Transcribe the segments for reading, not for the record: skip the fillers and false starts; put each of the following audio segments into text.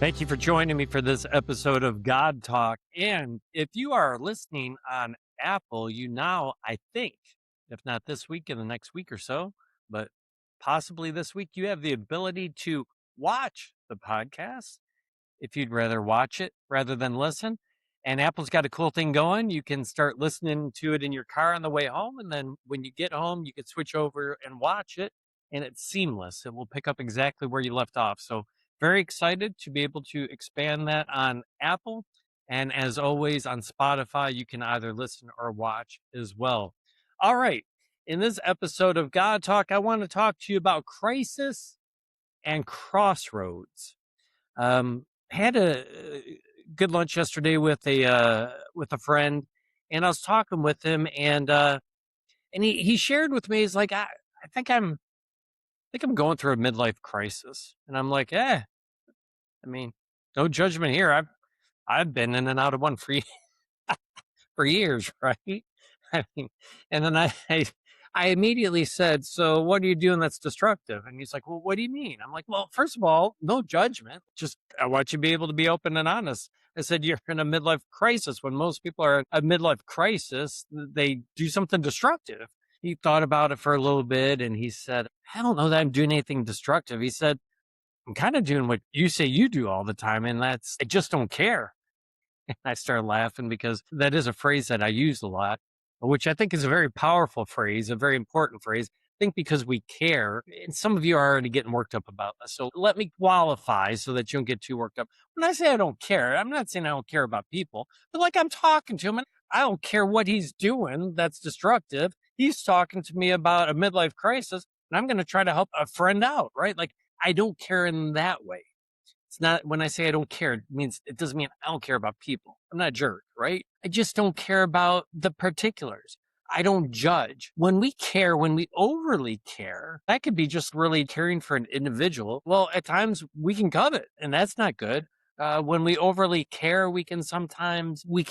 Thank you for joining me for this episode of God Talk. And if you are listening on Apple, you now, I think, if not this week, in the next week or so, but possibly this week, you have the ability to watch the podcast if you'd rather watch it rather than listen. And Apple's got a cool thing going. You can start listening to it in your car on the way home. And then when you get home, you can switch over and watch it. And it's seamless. It will pick up exactly where you left off. So, very excited to be able to expand that on Apple. And as always, on Spotify, you can either listen or watch as well. All right. In this episode of God Talk, I want to talk to you about crisis and crossroads. Had a good lunch yesterday with a friend, and I was talking with him, and he shared with me, he's like, I think I'm going through a midlife crisis, and I'm like, I mean, no judgment here. I've been in and out of one for years, right? I mean, and then I immediately said, "So what are you doing that's destructive?" And he's like, "Well, what do you mean?" I'm like, "Well, first of all, no judgment. Just I want you to be able to be open and honest." I said, "You're in a midlife crisis. When most people are in a midlife crisis, they do something destructive." He thought about it for a little bit, and he said, "I don't know that I'm doing anything destructive." He said, "I'm kind of doing what you say you do all the time, and that's I just don't care." And I started laughing because that is a phrase that I use a lot, which I think is a very powerful phrase, a very important phrase. I think because we care, and some of you are already getting worked up about this. So let me qualify so that you don't get too worked up. When I say I don't care, I'm not saying I don't care about people, but like I'm talking to him and I don't care what he's doing that's destructive. He's talking to me about a midlife crisis, and I'm going to try to help a friend out, right? Like I don't care in that way. It's not when I say I don't care, it doesn't mean I don't care about people. I'm not a jerk, right? I just don't care about the particulars. I don't judge. When we care, when we overly care, that could be just really caring for an individual. Well, at times we can covet, and that's not good. When we overly care, we can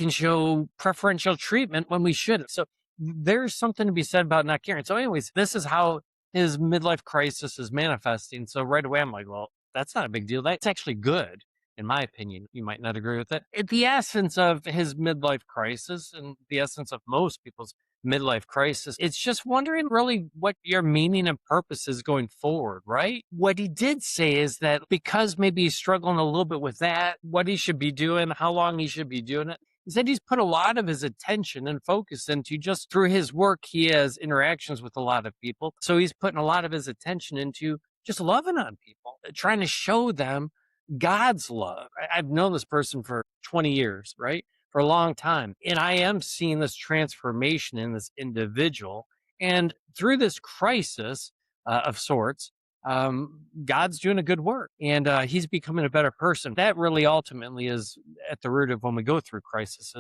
show preferential treatment when we shouldn't. So there's something to be said about not caring. So, anyways, this is how his midlife crisis is manifesting. So right away, I'm like, well, that's not a big deal. That's actually good, in my opinion. You might not agree with it. The essence of his midlife crisis and the essence of most people's midlife crisis, it's just wondering really what your meaning and purpose is going forward, right? What he did say is that because maybe he's struggling a little bit with that, what he should be doing, how long he should be doing it. He said he's put a lot of his attention and focus into just through his work. He has interactions with a lot of people. So he's putting a lot of his attention into just loving on people, trying to show them God's love. I've known this person for 20 years, right? For a long time. And I am seeing this transformation in this individual. And through this crisis of sorts, God's doing a good work and he's becoming a better person. That really ultimately is at the root of when we go through crises.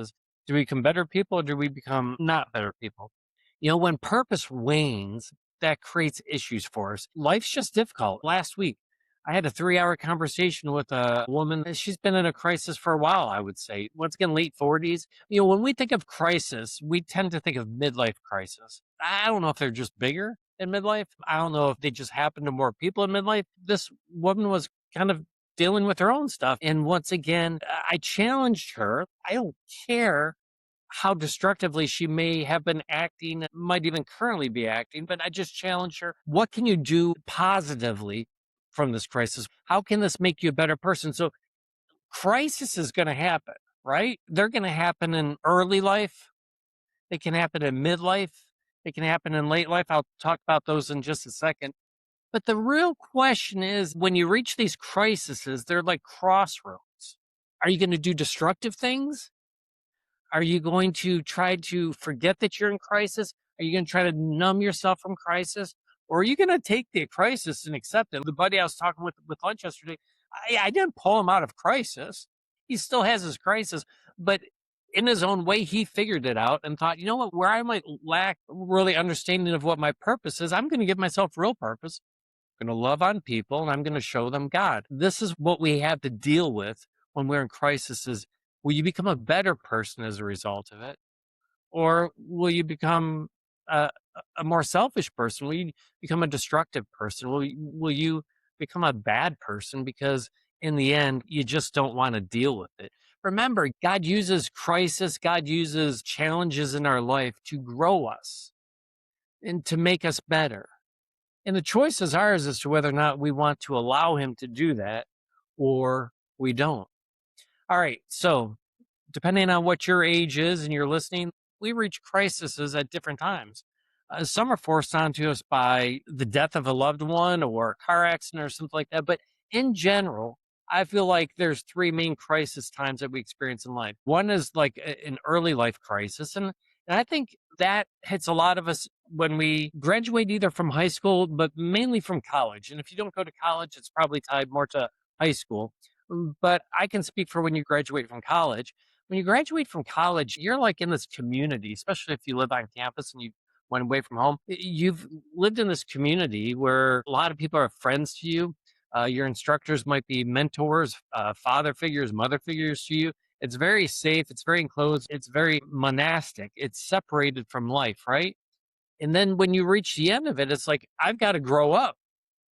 Do we become better people or do we become not better people? You know, when purpose wanes, that creates issues for us. Life's just difficult. Last week, I had a 3-hour conversation with a woman. She's been in a crisis for a while, I would say. Once again, late 40s. You know, when we think of crisis, we tend to think of midlife crisis. I don't know if they're just bigger in midlife. I don't know if they just happen to more people in midlife. This woman was kind of dealing with her own stuff. And once again, I challenged her. I don't care how destructively she may have been acting, might even currently be acting, but I just challenge her. What can you do positively from this crisis? How can this make you a better person? So crisis is going to happen, right? They're going to happen in early life. They can happen in midlife. They can happen in late life. I'll talk about those in just a second. But the real question is when you reach these crises, they're like crossroads. Are you going to do destructive things? Are you going to try to forget that you're in crisis? Are you going to try to numb yourself from crisis? Or are you going to take the crisis and accept it? The buddy I was talking with lunch yesterday, I didn't pull him out of crisis. He still has his crisis, but in his own way, he figured it out and thought, you know what, where I might lack really understanding of what my purpose is, I'm going to give myself real purpose. I'm going to love on people and I'm going to show them God. This is what we have to deal with when we're in crisis is, will you become a better person as a result of it? Or will you become a more selfish person? Will you become a destructive person? Will you become a bad person because in the end, you just don't want to deal with it. Remember, God uses crisis, God uses challenges in our life to grow us and to make us better. And the choice is ours as to whether or not we want to allow Him to do that or we don't. All right. So, depending on what your age is and you're listening, we reach crises at different times. Some are forced onto us by the death of a loved one or a car accident or something like that. But in general, I feel like there's three main crisis times that we experience in life. One is like an early life crisis. And I think that hits a lot of us when we graduate either from high school, but mainly from college. And if you don't go to college, it's probably tied more to high school. But I can speak for when you graduate from college. When you graduate from college, you're like in this community, especially if you live on campus and you went away from home. You've lived in this community where a lot of people are friends to you. Your instructors might be mentors, father figures, mother figures to you. It's very safe. It's very enclosed. It's very monastic. It's separated from life, right? And then when you reach the end of it, it's like, I've got to grow up.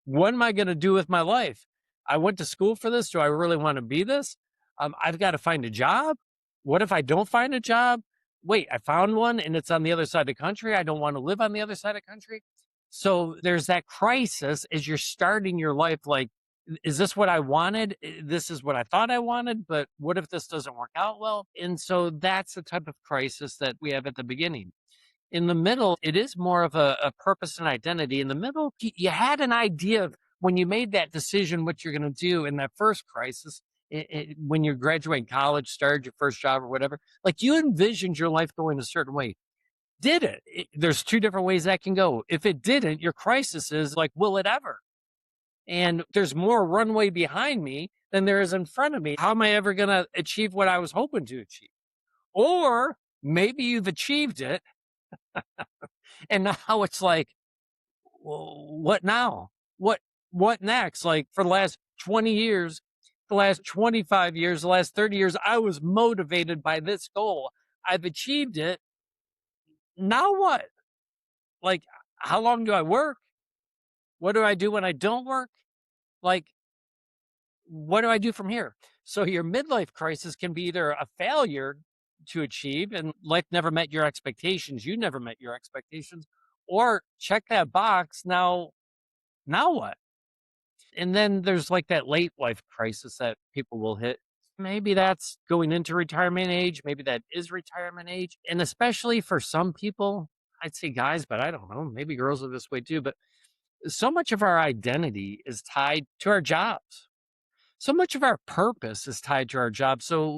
What am I going to do with my life? I went to school for this. Do I really want to be this? I've got to find a job. What if I don't find a job? Wait, I found one and it's on the other side of the country. I don't want to live on the other side of the country. So there's that crisis as you're starting your life. Like, is this what I wanted? This is what I thought I wanted, but what if this doesn't work out well? And so that's the type of crisis that we have at the beginning. In the middle, it is more of a purpose and identity. In the middle, you had an idea of when you made that decision, what you're going to do in that first crisis, when you graduate college, started your first job or whatever, like you envisioned your life going a certain way. Did it? There's two different ways that can go. If it didn't, your crisis is like, will it ever? And there's more runway behind me than there is in front of me. How am I ever going to achieve what I was hoping to achieve? Or maybe you've achieved it. And now it's like, well, what now? What next? Like for the last 20 years, the last 25 years, the last 30 years, I was motivated by this goal. I've achieved it. Now what? Like, how long do I work? What do I do when I don't work? Like, what do I do from here? So your midlife crisis can be either a failure to achieve and life never met your expectations, you never met your expectations, or check that box. Now what? And then there's like that late life crisis that people will hit. Maybe that's going into retirement age. Maybe that is retirement age. And especially for some people, I'd say guys, but I don't know, maybe girls are this way too. But so much of our identity is tied to our jobs. So much of our purpose is tied to our job. So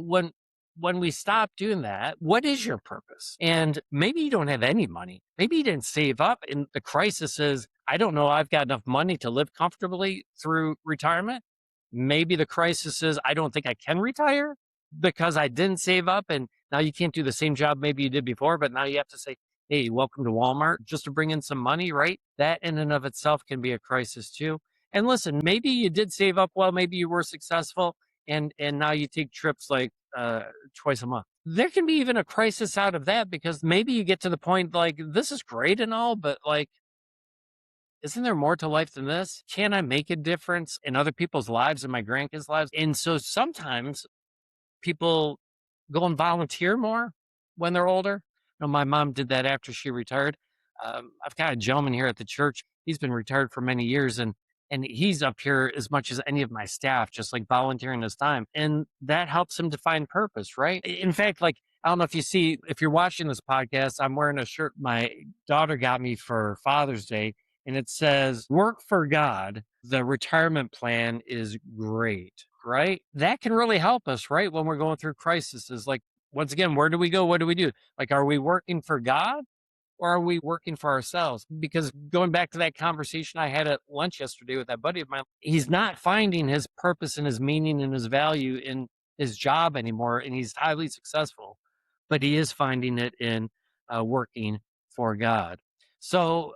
when we stop doing that, what is your purpose? And maybe you don't have any money. Maybe you didn't save up. And the crisis is, I don't know, I've got enough money to live comfortably through retirement. Maybe the crisis is, I don't think I can retire because I didn't save up. And now you can't do the same job maybe you did before, but now you have to say, hey, welcome to Walmart just to bring in some money, right? That in and of itself can be a crisis too. And listen, maybe you did save up well, maybe you were successful, and now you take trips like twice a month. There can be even a crisis out of that because maybe you get to the point like this is great and all, but like, isn't there more to life than this? Can I make a difference in other people's lives and my grandkids' lives? And so sometimes people go and volunteer more when they're older. You know, my mom did that after she retired. I've got a gentleman here at the church. He's been retired for many years, and he's up here as much as any of my staff, just like volunteering his time, and that helps him to find purpose, right? In fact, like I don't know if you see, if you're watching this podcast, I'm wearing a shirt my daughter got me for Father's Day, and it says, "Work for God. The retirement plan is great." Right? That can really help us, right? When we're going through crises, is like, once again, where do we go? What do we do? Like, are we working for God or are we working for ourselves? Because going back to that conversation I had at lunch yesterday with that buddy of mine, he's not finding his purpose and his meaning and his value in his job anymore. And he's highly successful, but he is finding it in working for God. So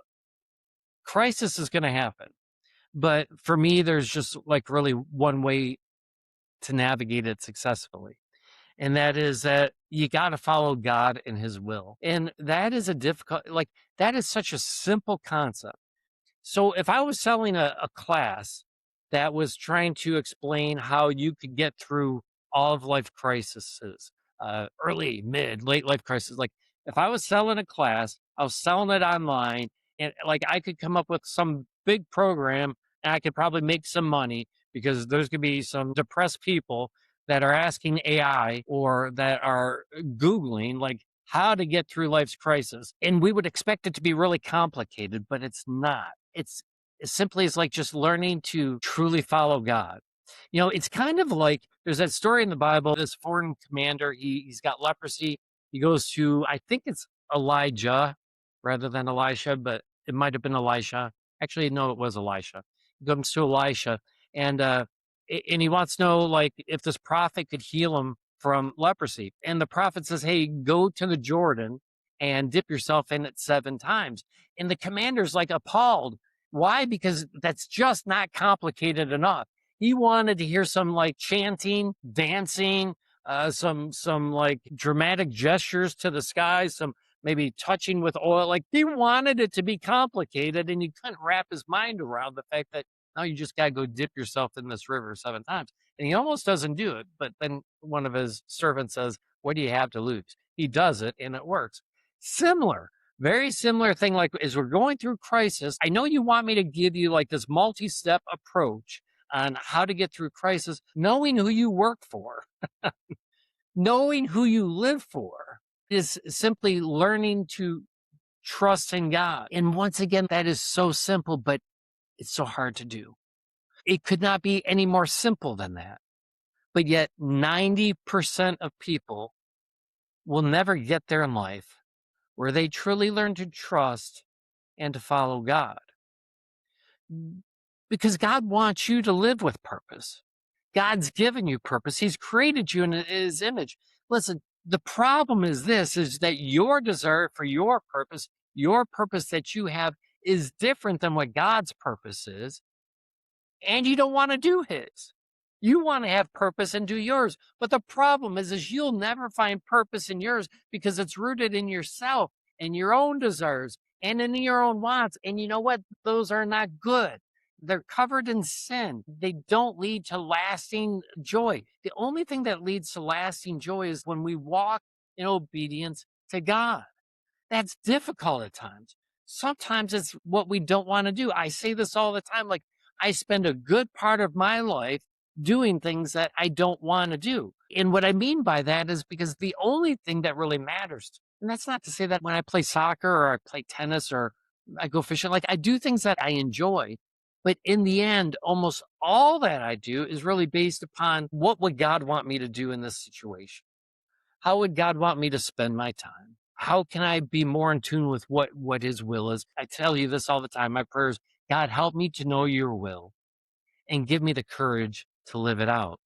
crisis is going to happen. But for me, there's just like really one way to navigate it successfully. And that is that you got to follow God and his will. And that is a difficult, like, that is such a simple concept. So if I was selling a class that was trying to explain how you could get through all of life crises, early, mid, late life crisis. Like if I was selling a class, I was selling it online, and like I could come up with some big program and I could probably make some money because there's going to be some depressed people that are asking AI or that are Googling like how to get through life's crisis. And we would expect it to be really complicated, but it's not. It's it simply is like just learning to truly follow God. You know, it's kind of like there's that story in the Bible, this foreign commander, he's got leprosy. He goes to, I think it's Elijah rather than Elisha, but it might have been Elisha. Actually, no, it was Elisha. He comes to Elisha and and he wants to know like if this prophet could heal him from leprosy. And the prophet says, "Hey, go to the Jordan and dip yourself in it 7 times." And the commander's like appalled. Why? Because that's just not complicated enough. He wanted to hear some like chanting, dancing, some like dramatic gestures to the sky, some maybe touching with oil. Like he wanted it to be complicated, and he couldn't wrap his mind around the fact that now you just got to go dip yourself in this river 7 times. And he almost doesn't do it. But then one of his servants says, "What do you have to lose?" He does it, and it works. Similar, very similar thing. Like as we're going through crisis, I know you want me to give you like this multi-step approach on how to get through crisis, knowing who you work for, knowing who you live for is simply learning to trust in God. And once again, that is so simple, but it's so hard to do. It could not be any more simple than that. But yet 90% of people will never get there in life where they truly learn to trust and to follow God. Because God wants you to live with purpose. God's given you purpose. He's created you in his image. Listen, the problem is this, is that your desire for your purpose that you have is different than what God's purpose is. And you don't want to do his. You want to have purpose and do yours. But the problem is you'll never find purpose in yours because it's rooted in yourself and your own desires and in your own wants. And you know what? Those are not good. They're covered in sin. They don't lead to lasting joy. The only thing that leads to lasting joy is when we walk in obedience to God. That's difficult at times. Sometimes it's what we don't want to do. I say this all the time. Like I spend a good part of my life doing things that I don't want to do. And what I mean by that is because the only thing that really matters, and that's not to say that when I play soccer or I play tennis or I go fishing, like I do things that I enjoy. But in the end, almost all that I do is really based upon what would God want me to do in this situation? How would God want me to spend my time? How can I be more in tune with what his will is? I tell you this all the time. My prayers, God, help me to know your will and give me the courage to live it out.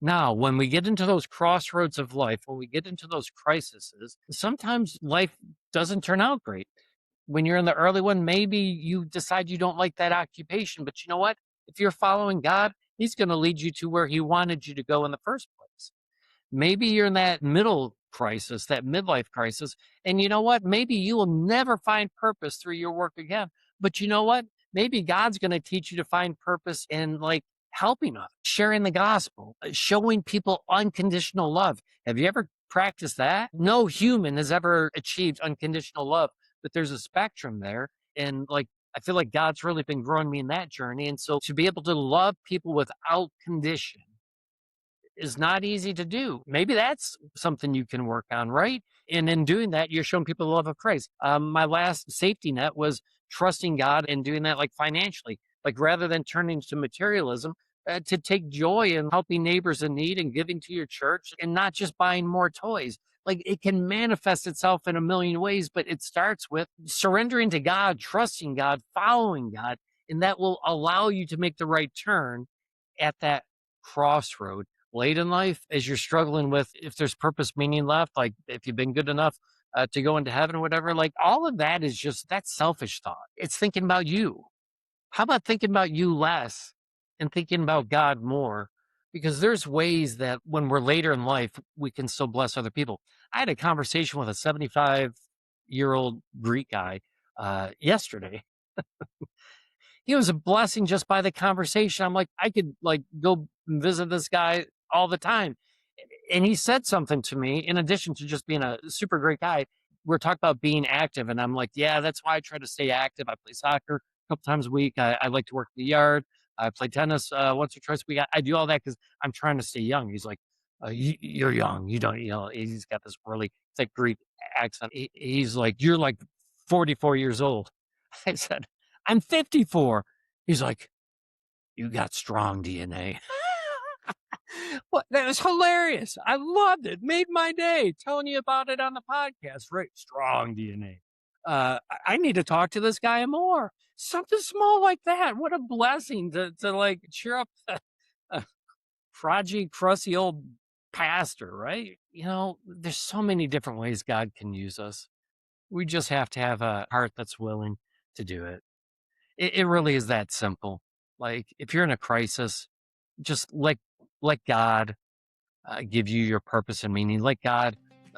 Now, when we get into those crossroads of life, when we get into those crises, sometimes life doesn't turn out great. When you're in the early one, maybe you decide you don't like that occupation, but you know what? If you're following God, he's going to lead you to where he wanted you to go in the first place. Maybe you're in that middle crisis, that midlife crisis. And you know what? Maybe you will never find purpose through your work again. But you know what? Maybe God's going to teach you to find purpose in like helping others, sharing the gospel, showing people unconditional love. Have you ever practiced that? No human has ever achieved unconditional love, but there's a spectrum there. And like, I feel like God's really been growing me in that journey. And so to be able to love people without condition is not easy to do. Maybe that's something you can work on, right? And in doing that, you're showing people the love of Christ. My last safety net was trusting God and doing that like financially, like rather than turning to materialism, to take joy in helping neighbors in need and giving to your church and not just buying more toys. Like it can manifest itself in a million ways, but it starts with surrendering to God, trusting God, following God, and that will allow you to make the right turn at that crossroad late in life as you're struggling with if there's purpose, meaning left, like if you've been good enough to go into heaven or whatever, like all of that is just that's selfish thought. It's thinking about you. How about thinking about you less and thinking about God more? Because there's ways that when we're later in life, we can still bless other people. I had a conversation with a 75-year-old Greek guy yesterday. He was a blessing just by the conversation. I'm like, I could like go visit this guy all the time. And he said something to me in addition to just being a super great guy. We're talking about being active. And I'm like, yeah, that's why I try to stay active. I play soccer a couple times a week. I like to work in the yard. I play tennis once or twice a week. I do all that because I'm trying to stay young. He's like, you're young. You don't, he's got this really thick Greek accent. He's like, you're like 44 years old. I said, I'm 54. He's like, you got strong DNA. What? That was hilarious. I loved it. Made my day telling you about it on the podcast. Right. Strong DNA. I need to talk to this guy more. Something small like that. What a blessing to like cheer up a prodigy, crusty old pastor, right? There's so many different ways God can use us. We just have to have a heart that's willing to do it. It really is that simple. Like if you're in a crisis, just let God give you your purpose and meaning. Let God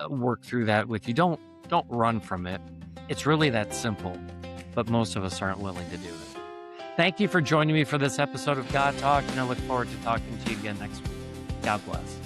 work through that with you. Don't run from it. It's really that simple, but most of us aren't willing to do it. Thank you for joining me for this episode of God Talk, and I look forward to talking to you again next week. God bless.